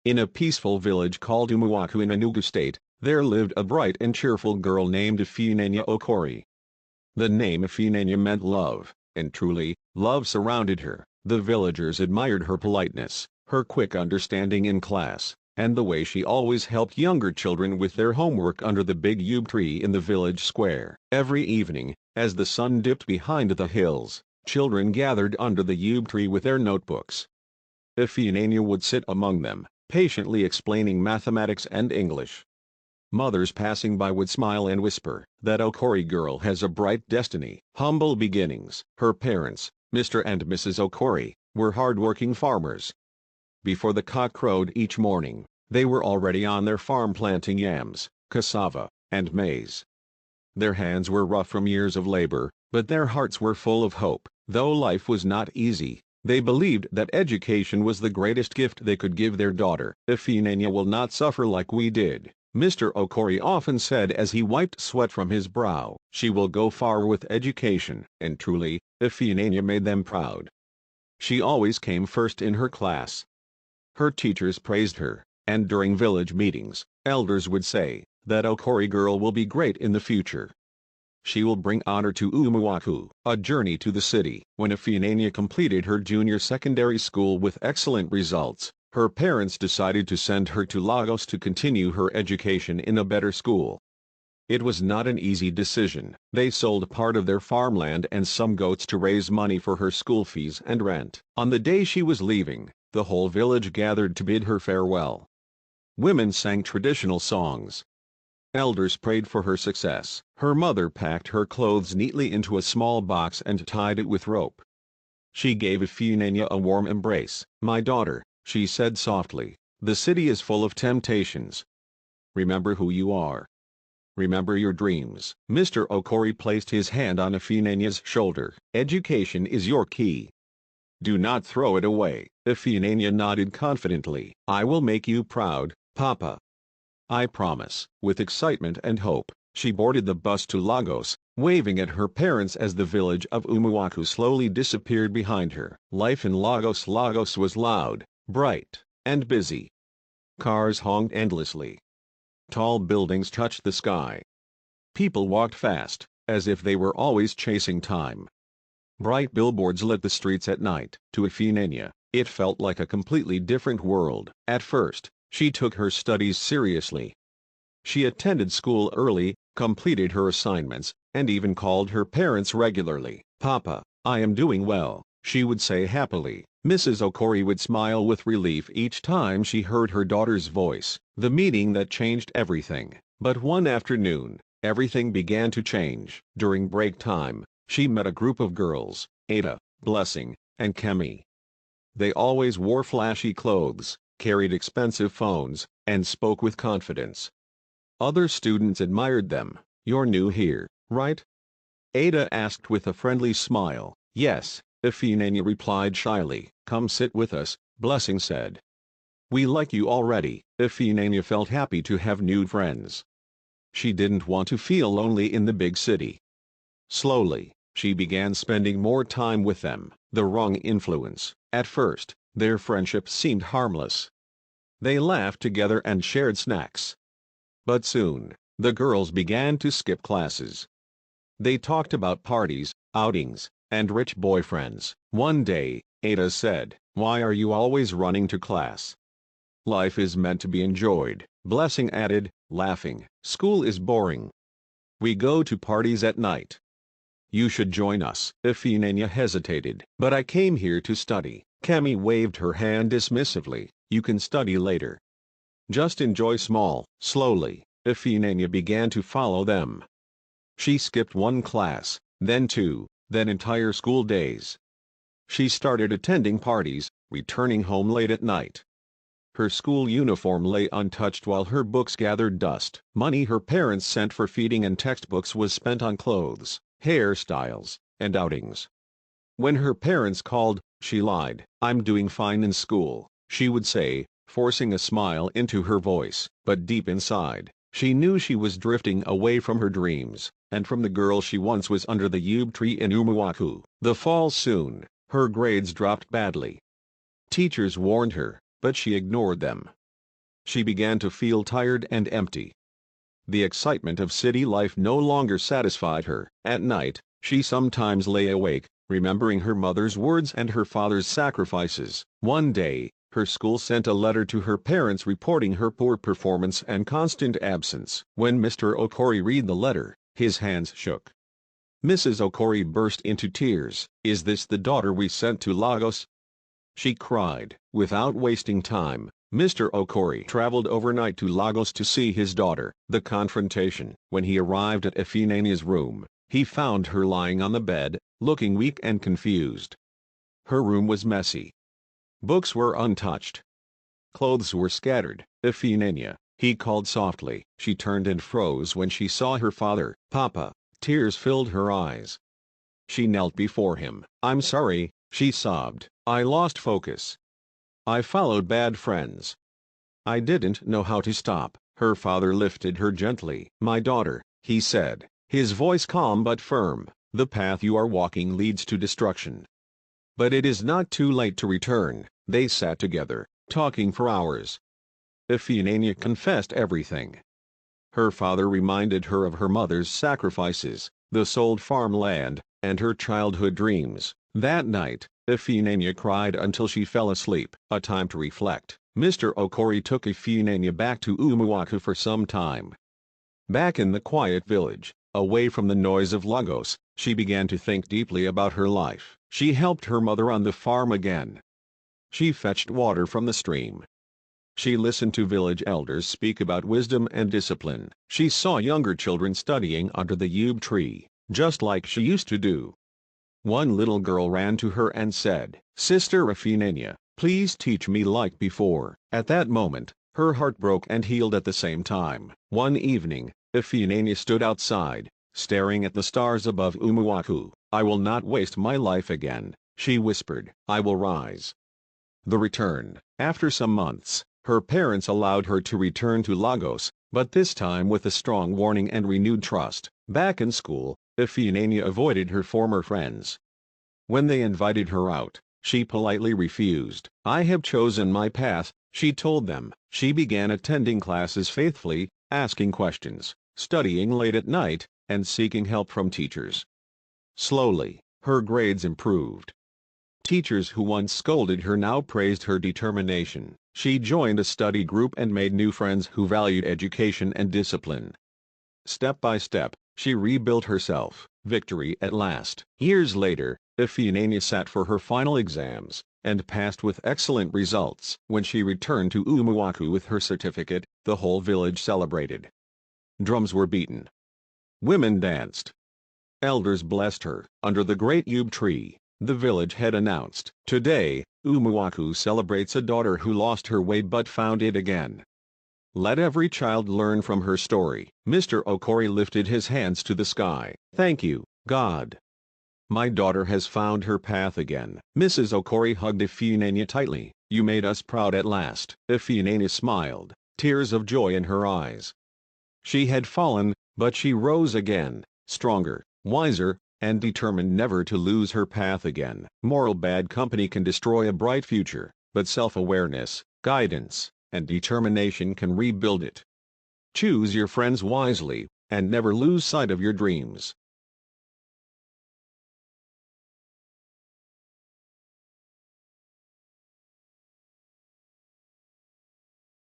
In a peaceful village called Umuaku in Enugu State, there lived a bright and cheerful girl named Ifunanya Okori. The name Ifunanya meant love, and truly, love surrounded her. The villagers admired her politeness, her quick understanding in class, and the way she always helped younger children with their homework under the big yew tree in the village square. Every evening, as the sun dipped behind the hills, children gathered under the yew tree with their notebooks. Ifunanya would sit among them, patiently explaining mathematics and English. Mothers passing by would smile and whisper, "That Okori girl has a bright destiny." Humble beginnings. Her parents, Mr. and Mrs. Okori, were hard-working farmers. Before the cock crowed each morning, they were already on their farm planting yams, cassava, and maize. Their hands were rough from years of labor, but their hearts were full of hope. Though life was not easy, they believed that education was the greatest gift they could give their daughter. "Ifunanya will not suffer like we did," Mr. Okori often said as he wiped sweat from his brow. "She will go far with education." And truly, Ifunanya made them proud. She always came first in her class. Her teachers praised her, and during village meetings, elders would say, "That Okori girl will be great in the future. She will bring honor to Umuaku." A journey to the city. When Ifunanya completed her junior secondary school with excellent results, her parents decided to send her to Lagos to continue her education in a better school. It was not an easy decision. They sold part of their farmland and some goats to raise money for her school fees and rent. On the day she was leaving, the whole village gathered to bid her farewell. Women sang traditional songs. Elders prayed for her success. Her mother packed her clothes neatly into a small box and tied it with rope. She gave Ifunanya a warm embrace. "My daughter," she said softly, "the city is full of temptations. Remember who you are. Remember your dreams." Mr. Okori placed his hand on Ifunanya's shoulder. "Education is your key. Do not throw it away." Ifunanya nodded confidently. "I will make you proud, Papa. I promise." With excitement and hope, she boarded the bus to Lagos, waving at her parents as the village of Umuaku slowly disappeared behind her. Life in Lagos was loud, bright, and busy. Cars honked endlessly. Tall buildings touched the sky. People walked fast, as if they were always chasing time. Bright billboards lit the streets at night. To Ifunanya, it felt like a completely different world. At first, she took her studies seriously. She attended school early, completed her assignments, and even called her parents regularly. "Papa, I am doing well," she would say happily. Mrs. Okori would smile with relief each time she heard her daughter's voice. The meeting that changed everything. But one afternoon, everything began to change. During break time, she met a group of girls, Ada, Blessing, and Kemi. They always wore flashy clothes, carried expensive phones, and spoke with confidence. Other students admired them. "You're new here, right?" Ada asked with a friendly smile. "Yes," Ifunanya replied shyly. "Come sit with us," Blessing said. "We like you already." Ifunanya felt happy to have new friends. She didn't want to feel lonely in the big city. Slowly, she began spending more time with them. The wrong influence. At first, their friendship seemed harmless. They laughed together and shared snacks. But soon, the girls began to skip classes. They talked about parties, outings, and rich boyfriends. One day, Ada said, "Why are you always running to class? Life is meant to be enjoyed." Blessing added, laughing, "School is boring. We go to parties at night. You should join us." Ifunanya hesitated. "But I came here to study." Kemi waved her hand dismissively. "You can study later. Just enjoy small." Slowly, Ifunanya began to follow them. She skipped one class, then two, then entire school days. She started attending parties, returning home late at night. Her school uniform lay untouched while her books gathered dust. Money her parents sent for feeding and textbooks was spent on clothes, hairstyles, and outings. When her parents called, she lied. "I'm doing fine in school," she would say, forcing a smile into her voice. But deep inside, she knew she was drifting away from her dreams, and from the girl she once was under the yew tree in Umuaku. The fall soon, her grades dropped badly. Teachers warned her, but she ignored them. she began to feel tired and empty. The excitement of city life no longer satisfied her. At night, she sometimes lay awake, remembering her mother's words and her father's sacrifices. One day, her school sent a letter to her parents reporting her poor performance and constant absence. When Mr. Okori read the letter, his hands shook. Mrs. Okori burst into tears. "Is this the daughter we sent to Lagos?" she cried. Without wasting time, Mr. Okori traveled overnight to Lagos to see his daughter. The confrontation. When he arrived at Ifunanya's room, he found her lying on the bed, looking weak and confused. Her room was messy. Books were untouched. Clothes were scattered. "Ifunanya," he called softly. She turned and froze when she saw her father. "Papa." Tears filled her eyes. She knelt before him. "I'm sorry," she sobbed. "I lost focus. I followed bad friends. I didn't know how to stop." Her father lifted her gently. "My daughter," he said, his voice calm but firm, "the path you are walking leads to destruction. But it is not too late to return." They sat together, talking for hours. Ifunanya confessed everything. Her father reminded her of her mother's sacrifices, the sold farmland, and her childhood dreams. That night, Ifunanya cried until she fell asleep. A time to reflect. Mr. Okori took Ifunanya back to Umuaku for some time. Back in the quiet village, away from the noise of Lagos, she began to think deeply about her life. She helped her mother on the farm again. She fetched water from the stream. She listened to village elders speak about wisdom and discipline. She saw younger children studying under the yew tree, just like she used to do. One little girl ran to her and said, "Sister Ifunanya, please teach me like before." At that moment, her heart broke and healed at the same time. One evening, Ifunanya stood outside, staring at the stars above Umuaku. "I will not waste my life again," she whispered. "I will rise." The return. After some months, her parents allowed her to return to Lagos, but this time with a strong warning and renewed trust. Back in school, Ifunanya avoided her former friends. When they invited her out, she politely refused. "I have chosen my path," she told them. She began attending classes faithfully, asking questions, studying late at night, and seeking help from teachers. Slowly, her grades improved. Teachers who once scolded her now praised her determination. She joined a study group and made new friends who valued education and discipline. Step by step, she rebuilt herself. Victory at last. Years later, Ifunanya sat for her final exams, and passed with excellent results. When she returned to Umuaku with her certificate, the whole village celebrated. Drums were beaten. Women danced. Elders blessed her. Under the great yew tree, the village head announced, "Today, Umuaku celebrates a daughter who lost her way but found it again. Let every child learn from her story." Mr. Okori lifted his hands to the sky. "Thank you, God. My daughter has found her path again." Mrs. Okori hugged Ifunanya tightly. "You made us proud at last." Ifunanya smiled, tears of joy in her eyes. She had fallen, but she rose again, stronger, wiser, and determined never to lose her path again. Moral bad company can destroy a bright future, but self-awareness, guidance, and determination can rebuild it. Choose your friends wisely, and never lose sight of your dreams.